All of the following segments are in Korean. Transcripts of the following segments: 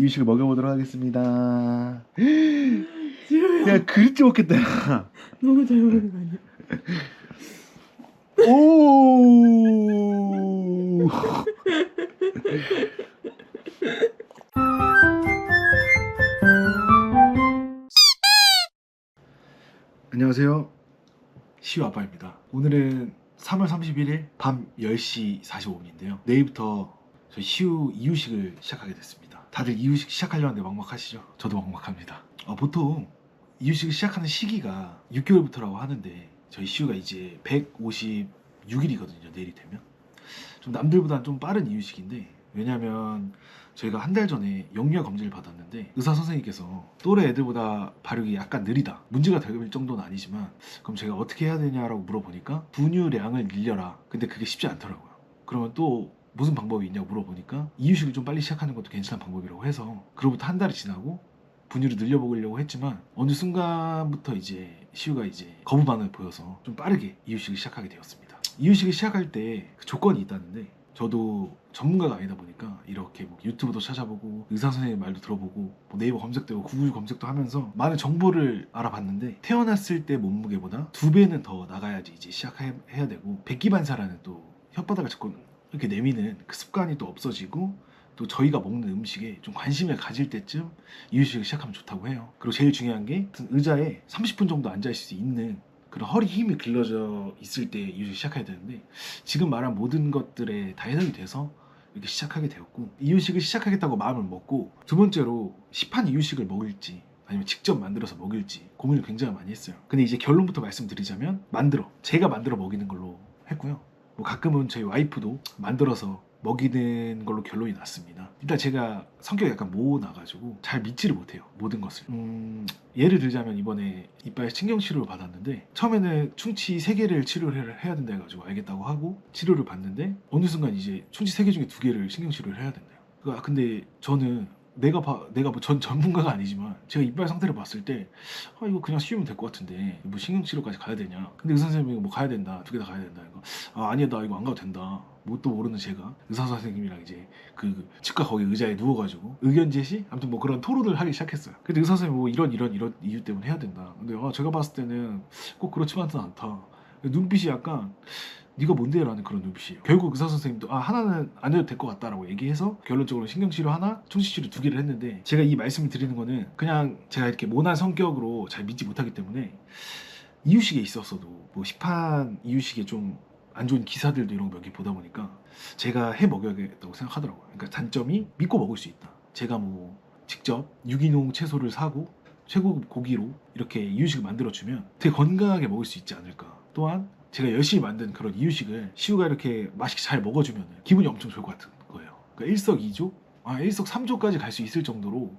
이유식을 먹여보도록 하겠습니다. 지효야 야, 그릇째 먹겠다. 너무 잘 먹는 거 아니야? 오. 안녕하세요. 시우 아빠입니다. 오늘은 3월 31일 밤 10시 45분인데요. 내일부터 저희 시우 이유식을 시작하게 됐습니다. 다들 이유식 시작하려는데 막막하시죠? 저도 막막합니다. 보통 이유식을 시작하는 시기가 6개월부터라고 하는데 저희 시우가 이제 156일이거든요. 내일이 되면. 좀 남들보다는 좀 빠른 이유식인데, 왜냐면 저희가 한 달 전에 영유아 검진을 받았는데 의사 선생님께서 또래 애들보다 발육이 약간 느리다, 문제가 될 정도는 아니지만, 그럼 제가 어떻게 해야 되냐라고 물어보니까 분유량을 늘려라. 근데 그게 쉽지 않더라고요. 그러면 또 무슨 방법이 있냐고 물어보니까 이유식을 좀 빨리 시작하는 것도 괜찮은 방법이라고 해서, 그로부터 한 달이 지나고 분유를 늘려보려고 했지만 어느 순간부터 이제 시우가 이제 거부 반응을 보여서 좀 빠르게 이유식을 시작하게 되었습니다. 이유식을 시작할 때 그 조건이 있다는데, 저도 전문가가 아니다 보니까 이렇게 뭐 유튜브도 찾아보고 의사 선생님 말도 들어보고 뭐 네이버 검색도 하고 구글 검색도 하면서 많은 정보를 알아봤는데, 태어났을 때 몸무게보다 2배는 더 나가야지 이제 시작해야 되고, 백기반사라는 또 혓바닥을 자꾸 이렇게 내미는 그 습관이 또 없어지고, 또 저희가 먹는 음식에 좀 관심을 가질 때쯤 이유식을 시작하면 좋다고 해요. 그리고 제일 중요한 게 의자에 30분 정도 앉아 있을 수 있는 그런 허리 힘이 길러져 있을 때 이유식을 시작해야 되는데, 지금 말한 모든 것들에 다 해당이 돼서 이렇게 시작하게 되었고, 이유식을 시작하겠다고 마음을 먹고, 두 번째로 시판 이유식을 먹을지 아니면 직접 만들어서 먹일지 고민을 굉장히 많이 했어요. 근데 이제 결론부터 말씀드리자면 제가 만들어 먹이는 걸로 했고요. 뭐 가끔은 저희 와이프도 만들어서 먹이는 걸로 결론이 났습니다. 일단 제가 성격이 약간 모나가지고 잘 믿지를 못해요, 모든 것을. 예를 들자면 이번에 이빨 신경치료를 받았는데, 처음에는 충치 3개를 치료를 해야 된다 해가지고 알겠다고 하고 치료를 받는데, 어느 순간 이제 충치 3개 중에 2개를 신경치료를 해야 된대요. 근데 저는 내가 뭐 전 전문가가 아니지만 제가 이빨 상태를 봤을 때 이거 그냥 씌우면 될 것 같은데 뭐 신경치료까지 가야 되냐. 근데 의사 선생님이 뭐 가야 된다, 2개 다 가야 된다. 이거 아니야, 나 이거 안 가도 된다. 뭣도 모르는 제가 의사 선생님이랑 이제 그 치과 거기 의자에 누워가지고 의견 제시? 아무튼 뭐 그런 토론을 하기 시작했어요. 근데 의사 선생님이 뭐 이런 이유 때문에 해야 된다. 근데 제가 봤을 때는 꼭 그렇지만은 않다. 눈빛이 약간 네가 뭔데? 라는 그런 눈빛이에요. 결국 의사 선생님도 하나는 안 해도 될 것 같다라고 얘기해서 결론적으로 신경치료 하나, 충치치료 2개를 했는데, 제가 이 말씀을 드리는 거는 그냥 제가 이렇게 모난 성격으로 잘 믿지 못하기 때문에, 이유식에 있어서도 뭐 시판 이유식에 좀 안 좋은 기사들도 이런 거 몇 개 보다 보니까 제가 해 먹여야겠다고 생각하더라고요. 그러니까 단점이 믿고 먹을 수 있다. 제가 뭐 직접 유기농 채소를 사고 최고급 고기로 이렇게 이유식을 만들어주면 되게 건강하게 먹을 수 있지 않을까. 또한 제가 열심히 만든 그런 이유식을 시우가 이렇게 맛있게 잘 먹어주면 기분이 엄청 좋을 것 같은 거예요. 그러니까 일석이조? 일석삼조까지 갈 수 있을 정도로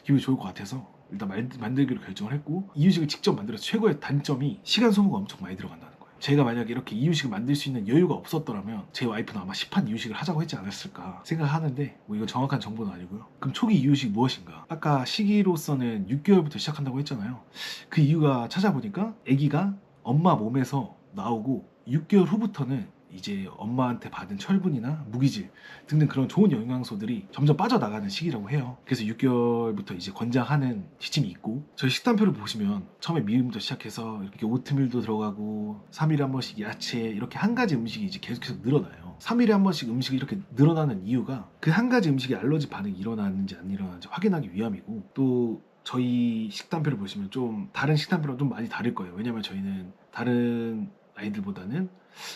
기분이 좋을 것 같아서 일단 만들기로 결정을 했고, 이유식을 직접 만들어서 최고의 단점이 시간 소모가 엄청 많이 들어간다는 거예요. 제가 만약에 이렇게 이유식을 만들 수 있는 여유가 없었더라면 제 와이프는 아마 시판 이유식을 하자고 했지 않았을까 생각하는데, 뭐 이건 정확한 정보는 아니고요. 그럼 초기 이유식 무엇인가? 아까 시기로서는 6개월부터 시작한다고 했잖아요. 그 이유가 찾아보니까 아기가 엄마 몸에서 나오고 6개월 후부터는 이제 엄마한테 받은 철분이나 무기질 등등 그런 좋은 영양소들이 점점 빠져나가는 시기라고 해요. 그래서 6개월부터 이제 권장하는 시점이 있고, 저희 식단표를 보시면 처음에 미음부터 시작해서 이렇게 오트밀도 들어가고 3일에 한 번씩 야채, 이렇게 한 가지 음식이 이제 계속해서 늘어나요. 3일에 한 번씩 음식이 이렇게 늘어나는 이유가 그 한 가지 음식에 알러지 반응이 일어나는지 안 일어나는지 확인하기 위함이고, 또 저희 식단표를 보시면 좀 다른 식단표랑 좀 많이 다를 거예요. 왜냐면 저희는 다른 아이들보다는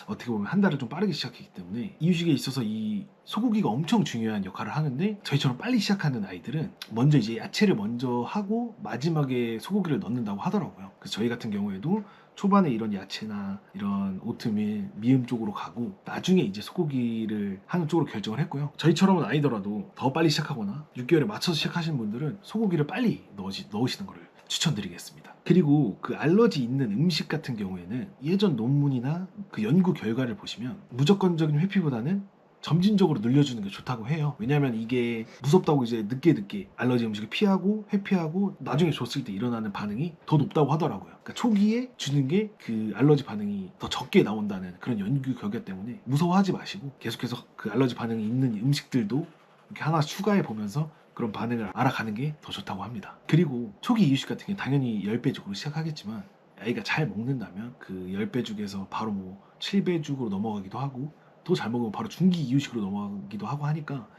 어떻게 보면 한 달을 좀 빠르게 시작했기 때문에 이유식에 있어서 이 소고기가 엄청 중요한 역할을 하는데, 저희처럼 빨리 시작하는 아이들은 먼저 이제 야채를 먼저 하고 마지막에 소고기를 넣는다고 하더라고요. 그래서 저희 같은 경우에도 초반에 이런 야채나 이런 오트밀, 미음 쪽으로 가고 나중에 이제 소고기를 하는 쪽으로 결정을 했고요. 저희처럼은 아니더라도 더 빨리 시작하거나 6개월에 맞춰서 시작하시는 분들은 소고기를 빨리 넣으시는 거를 추천드리겠습니다. 그리고 그 알러지 있는 음식 같은 경우에는 예전 논문이나 그 연구 결과를 보시면 무조건적인 회피보다는 점진적으로 늘려주는 게 좋다고 해요. 왜냐하면 이게 무섭다고 이제 늦게 알러지 음식을 피하고 회피하고 나중에 줬을 때 일어나는 반응이 더 높다고 하더라고요. 그러니까 초기에 주는 게 그 알러지 반응이 더 적게 나온다는 그런 연구 결과 때문에 무서워하지 마시고 계속해서 그 알러지 반응이 있는 음식들도 이렇게 하나 추가해 보면서 그런 반응을 알아가는 게 더 좋다고 합니다. 그리고 초기 이유식 같은 게 당연히 10배죽으로 시작하겠지만 아이가 잘 먹는다면 그 10배죽에서 바로 뭐 7배죽으로 넘어가기도 하고 더 잘 먹으면 바로 중기 이유식으로 넘어가기도 하고 하니까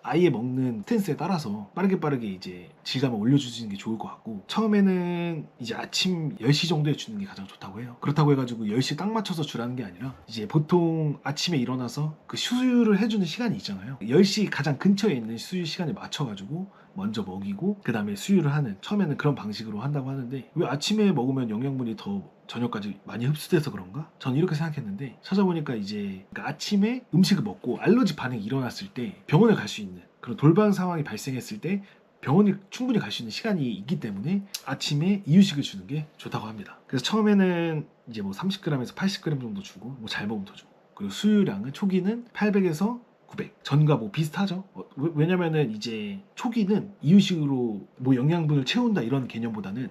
아이의 먹는 스탠스에 따라서 빠르게 이제 질감을 올려주시는 게 좋을 것 같고, 처음에는 이제 아침 10시 정도에 주는 게 가장 좋다고 해요. 그렇다고 해가지고 10시 딱 맞춰서 주라는 게 아니라 이제 보통 아침에 일어나서 그 수유를 해주는 시간이 있잖아요. 10시 가장 근처에 있는 수유 시간에 맞춰가지고 먼저 먹이고 그 다음에 수유를 하는, 처음에는 그런 방식으로 한다고 하는데 왜 아침에 먹으면 영양분이 더 저녁까지 많이 흡수돼서 그런가? 전 이렇게 생각했는데 찾아보니까 이제 그러니까 아침에 음식을 먹고 알러지 반응이 일어났을 때 병원에 갈 수 있는 그런 돌발 상황이 발생했을 때 병원에 충분히 갈 수 있는 시간이 있기 때문에 아침에 이유식을 주는 게 좋다고 합니다. 그래서 처음에는 이제 뭐 30g에서 80g 정도 주고 뭐 잘 먹으면 더 주고, 그리고 수유량은 초기는 800에서 900 전과 뭐 비슷하죠. 왜냐면은 이제 초기는 이유식으로 뭐 영양분을 채운다 이런 개념보다는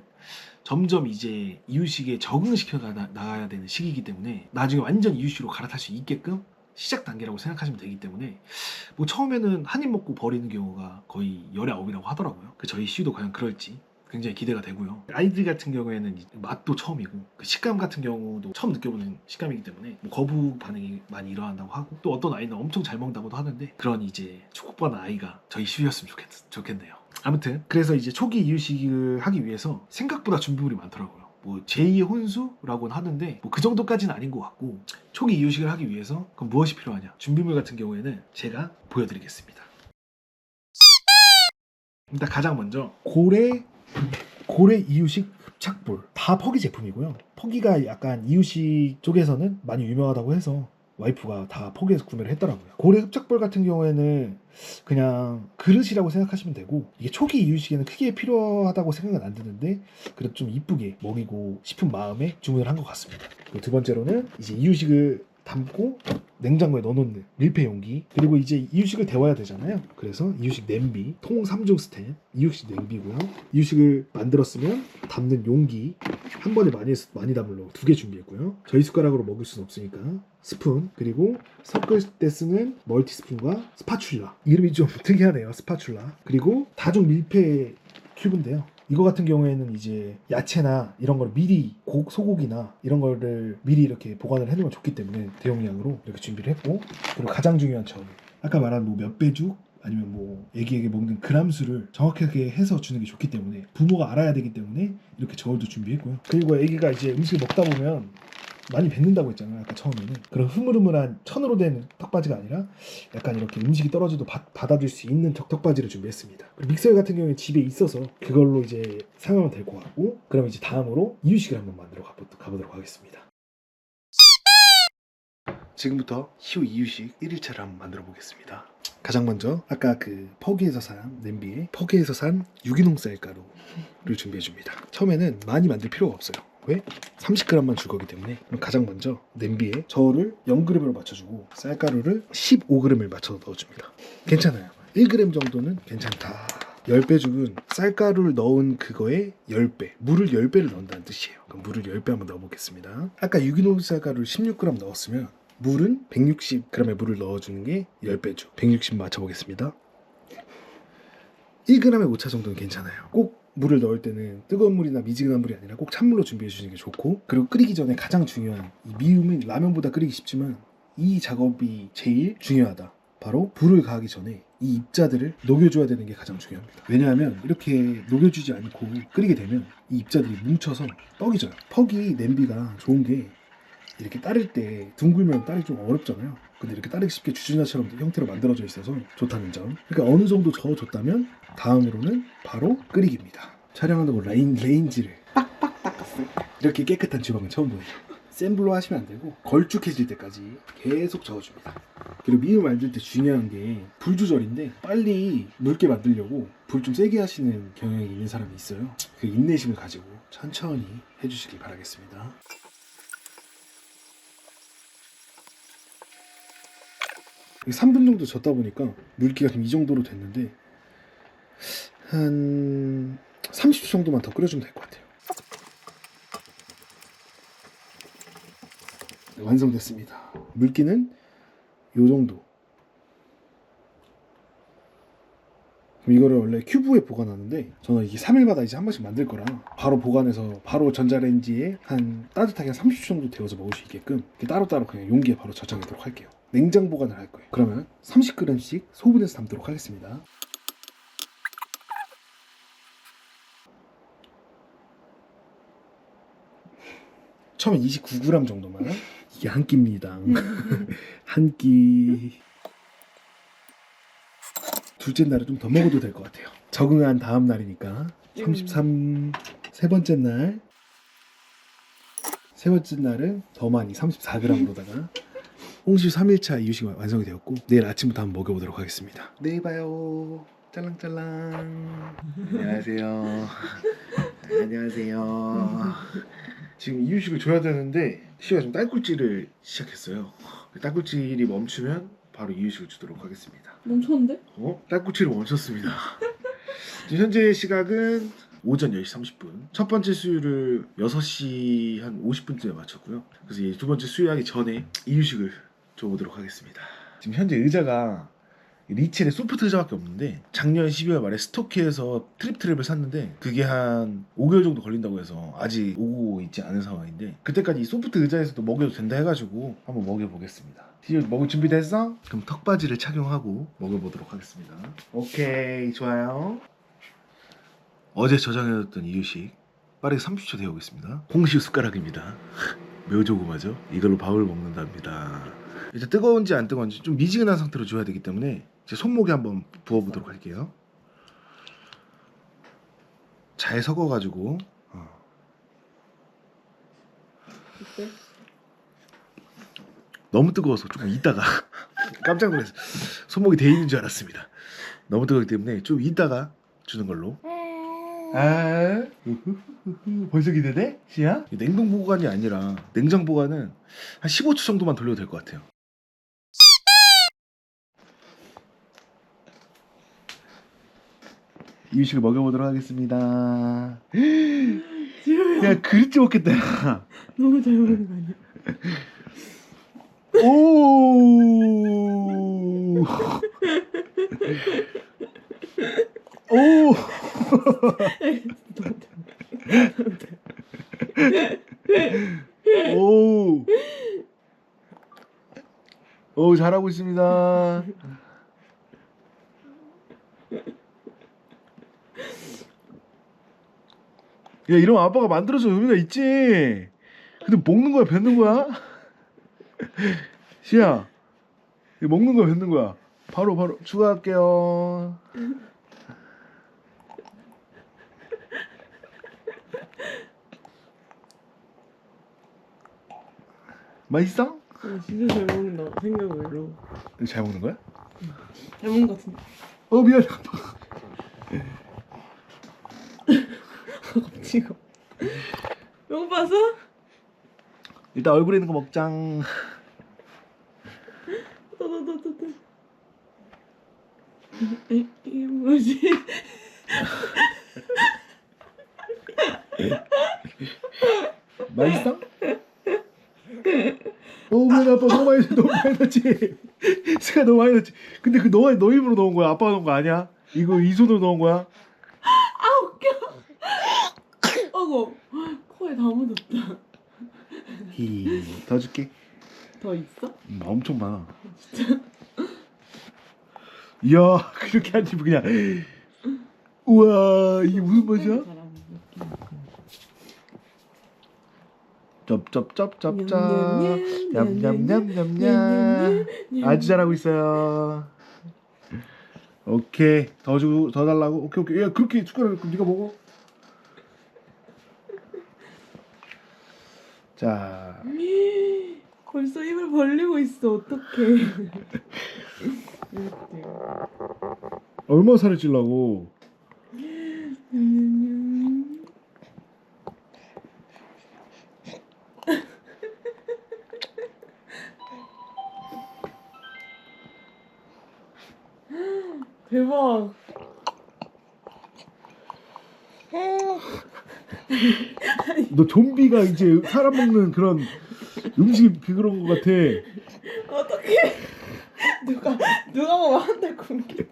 점점 이제 이유식에 적응시켜 나가야 되는 시기이기 때문에 나중에 완전 이유식으로 갈아탈 수 있게끔 시작 단계라고 생각하시면 되기 때문에 뭐 처음에는 한 입 먹고 버리는 경우가 거의 열의 아홉이라고 하더라고요. 그 저희 시우도 과연 그럴지 굉장히 기대가 되고요. 아이들 같은 경우에는 맛도 처음이고 그 식감 같은 경우도 처음 느껴보는 식감이기 때문에 뭐 거부 반응이 많이 일어난다고 하고, 또 어떤 아이는 엄청 잘 먹는다고도 하는데 그런 이제 축복받은 아이가 저희 시우였으면 좋겠네요. 아무튼 그래서 이제 초기 이유식을 하기 위해서 생각보다 준비물이 많더라고요. 뭐 제2의 혼수라고는 하는데 뭐 그 정도까지는 아닌 것 같고, 초기 이유식을 하기 위해서 그럼 무엇이 필요하냐? 준비물 같은 경우에는 제가 보여드리겠습니다. 일단 가장 먼저 고래 이유식 흡착볼, 다 퍼기 제품이고요. 퍼기가 약간 이유식 쪽에서는 많이 유명하다고 해서 와이프가 다 포기해서 구매를 했더라고요. 고래 흡착볼 같은 경우에는 그냥 그릇이라고 생각하시면 되고, 이게 초기 이유식에는 크게 필요하다고 생각은 안 드는데 그래도 좀 이쁘게 먹이고 싶은 마음에 주문을 한 것 같습니다. 그리고 두 번째로는 이제 이유식을 담고 냉장고에 넣어놓는 밀폐 용기, 그리고 이제 이유식을 데워야 되잖아요. 그래서 이유식 냄비, 통 3종 스텐, 이유식 냄비고요. 이유식을 만들었으면 담는 용기 한 번에 많이 담으려고 2개 준비했고요. 저희 숟가락으로 먹을 수는 없으니까 스푼, 그리고 섞을 때 쓰는 멀티스푼과 스파츌라, 이름이 좀 특이하네요. 스파츌라. 그리고 다중 밀폐 큐브인데요. 이거 같은 경우에는 이제 야채나 이런 걸 미리 소고기나 이런 거를 미리 이렇게 보관을 해두면 좋기 때문에 대용량으로 이렇게 준비를 했고, 그리고 가장 중요한 점, 아까 말한 뭐 몇 배죽 아니면 뭐 애기에게 먹는 그람 수를 정확하게 해서 주는 게 좋기 때문에 부모가 알아야 되기 때문에 이렇게 저울도 준비했고요. 그리고 애기가 이제 음식을 먹다 보면 많이 뱉는다고 했잖아요. 아까 처음에는 그런 흐물흐물한 천으로 된 턱받이가 아니라 약간 이렇게 음식이 떨어져도 받아줄 수 있는 턱받이를 준비했습니다. 그리고 믹서 같은 경우에 집에 있어서 그걸로 이제 사용하면 될 것 같고, 그럼 이제 다음으로 이유식을 한번 만들어 가보도록 하겠습니다. 지금부터 시우 이유식 1일차를 한번 만들어 보겠습니다. 가장 먼저 아까 그 퍼기에서 산 냄비에 퍼기에서 산 유기농 쌀가루를 준비해 줍니다. 처음에는 많이 만들 필요가 없어요. 왜? 30g만 줄 거기 때문에. 그럼 가장 먼저 냄비에 저울을 0g으로 맞춰주고 쌀가루를 15g을 맞춰 넣어줍니다. 괜찮아요. 1g 정도는 괜찮다. 10배죽은 쌀가루를 넣은 그거에 10배, 물을 10배를 넣는다는 뜻이에요. 그럼 물을 10배 한번 넣어보겠습니다. 아까 유기농 쌀가루를 16g 넣었으면 물은 160g의 물을 넣어주는 게 10배죽. 160 맞춰보겠습니다. 1g의 오차 정도는 괜찮아요. 꼭 물을 넣을 때는 뜨거운 물이나 미지근한 물이 아니라 꼭 찬물로 준비해 주시는 게 좋고, 그리고 끓이기 전에 가장 중요한 이 미음은 라면보다 끓이기 쉽지만 이 작업이 제일 중요하다. 바로 불을 가하기 전에 이 입자들을 녹여줘야 되는 게 가장 중요합니다. 왜냐하면 이렇게 녹여주지 않고 끓이게 되면 이 입자들이 뭉쳐서 떡이 져요. 퍽이 냄비가 좋은 게 이렇게 따를 때 둥글면 따르기 좀 어렵잖아요. 근데 이렇게 따르기 쉽게 주전자처럼 형태로 만들어져 있어서 좋다는 점. 그러니까 어느 정도 저어줬다면 다음으로는 바로 끓이기입니다. 촬영한다고 레인지를 빡빡 닦았어요. 이렇게 깨끗한 주방은 처음 보여요. 센 불로 하시면 안 되고 걸쭉해질 때까지 계속 저어줍니다. 그리고 미음 만들 때 중요한 게 불 조절인데, 빨리 묽게 만들려고 불 좀 세게 하시는 경향이 있는 사람이 있어요. 그 인내심을 가지고 천천히 해주시길 바라겠습니다. 3분 정도 젓다 보니까 물기가 좀 이 정도로 됐는데 한 30초 정도만 더 끓여주면 될 것 같아요. 네, 완성됐습니다. 물기는 요 정도. 그럼 이거를 원래 큐브에 보관하는데 저는 이게 3일마다 이제 한 번씩 만들 거라 바로 보관해서 바로 전자레인지에 한 따뜻하게 한 30초 정도 데워서 먹을 수 있게끔 이렇게 따로따로 그냥 용기에 바로 저장하도록 할게요. 냉장 보관을 할 거예요. 그러면 30g씩 소분해서 담도록 하겠습니다. 처음에 29g 정도만. 이게 한 끼입니다. 한 끼. 둘째 날은 좀 더 먹어도 될 것 같아요. 적응한 다음 날이니까 33. 세 번째 날. 세 번째 날은 더 많이 34g으로다가 홍시 3일차 이유식 완성이 되었고 내일 아침부터 한번 먹여보도록 하겠습니다. 내일 봐요. 짤랑짤랑. 안녕하세요. 안녕하세요. 지금 이유식을 줘야 되는데 시가 좀 딸꾹질을 시작했어요. 딸꾹질이 멈추면 바로 이유식을 주도록 하겠습니다. 멈췄는데? 딸꾹질을 멈췄습니다. 지금 현재 시각은 오전 10시 30분. 첫 번째 수유를 6시 한 50분쯤에 마쳤고요. 그래서 이 두 번째 수유하기 전에 이유식을 줘보도록 하겠습니다. 지금 현재 의자가 리첼의 소프트 의자밖에 없는데 작년 12월 말에 스토키에서 트립트랩을 샀는데 그게 한 5개월 정도 걸린다고 해서 아직 오고 있지 않은 상황인데 그때까지 이 소프트 의자에서도 먹여도 된다 해가지고 한번 먹여보겠습니다. 디오 먹을 준비 됐어? 그럼 턱바지를 착용하고 먹여보도록 하겠습니다. 오케이, 좋아요. 어제 저장해뒀던 이유식 빠르게 30초 데워보겠습니다. 홍시우 숟가락입니다. 매우 조그마죠? 이걸로 밥을 먹는답니다. 이제 뜨거운지 안 뜨거운지 좀 미지근한 상태로 줘야 되기 때문에 제 손목에 한번 부어보도록 할게요. 잘 섞어가지고 어때? 너무 뜨거워서 조금 이따가 깜짝 놀랐어요. 손목이 돼 있는 줄 알았습니다. 너무 뜨겁기 때문에 좀 이따가 주는 걸로. 벌써 기대돼? 시야? 냉동 보관이 아니라 냉장 보관은 한 15초 정도만 돌려도 될 것 같아요. 이유식을 먹여보도록 하겠습니다. 지효야 야, 그릇째 먹겠다. 너무 잘 먹는 거 아니야? 오. 오. 오. 오, 잘하고 있습니다. 야, 이러면 아빠가 만들어서 의미가 있지. 근데 먹는 거야, 뱉는 거야? 시야, 이거 먹는 거야, 뱉는 거야? 바로 추가할게요. 맛있어? 진짜 잘 먹는다 생각으로. 이거 잘 먹는 거야? 잘 먹는 거 같은데. 미안해. 지금 배고파서? 일단 얼굴에 있는 거 먹장. 또또또또 이게 뭐지? 맛있어? 미안, 아빠 너무 많이 넣었지. 스가 너무 많이 넣었지. 근데 그 너 입으로 넣은 거야? 아빠가 넣은 거 아니야? 이거 이 손으로 넣은 거야? 아 웃겨. 어구 코에 다 묻었다. 더 줄게. 더 있어? 엄청 많아. 진짜? 이야, 그렇게 한 입 그냥. 우와, 이게 무슨 맛이야? 쩝쩝쩝쩝쩝. 냠냠냠냠냠. 아주 잘하고 있어요. 오케이, 더 달라고. 오케이. 야, 그렇게 숟가락 네가 먹어. 자. 벌써 입을 벌리고 있어. 어떡해. 얼마 살을 찔라고? 대박. 너 좀비가 이제 사람 먹는 그런 음식 그런 거 같아. 어떡해. 누가 먹으면 한 달 굶게.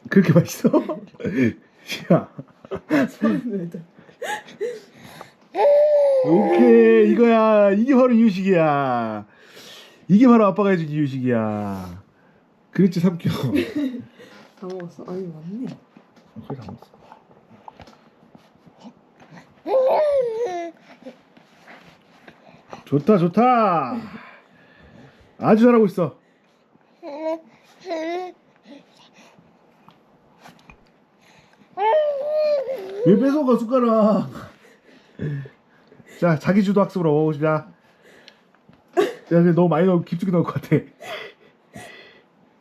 그렇게 맛있어? 야, 손을 왜 오케이 이거야. 이게 바로 이유식이야. 이게 바로 아빠가 해준 이유식이야. 그랬지 삼켜. 다 먹었어? 아니 맞네. 거의 다 먹었어. 좋다 좋다. 아주 잘하고 있어. 왜 뺏어가 숟가락. 자 자기 주도 학습으로 먹어보자. 야 근데 너무 많이 넣고 깊숙이 넣을 것 같아.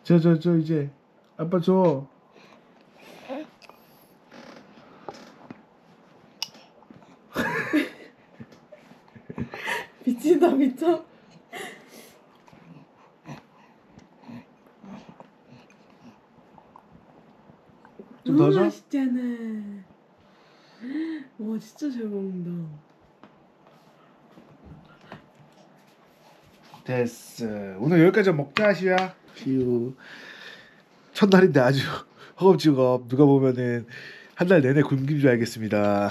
저 이제 아빠 줘. 미친다 미쳐. 좀 더 줘? 맛있잖아. 와 진짜 잘 먹는다. 됐어. 오늘 여기까지 먹자 시우야. 시우 첫날인데 아주 허겁지겁. 누가 보면은 한 달 내내 굶긴 줄 알겠습니다.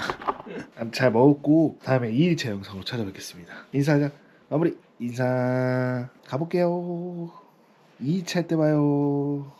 아무튼 잘 먹었고 다음에 2일차 영상으로 찾아뵙겠습니다. 인사하자. 마무리. 인사. 가볼게요. 2일차 때 봐요.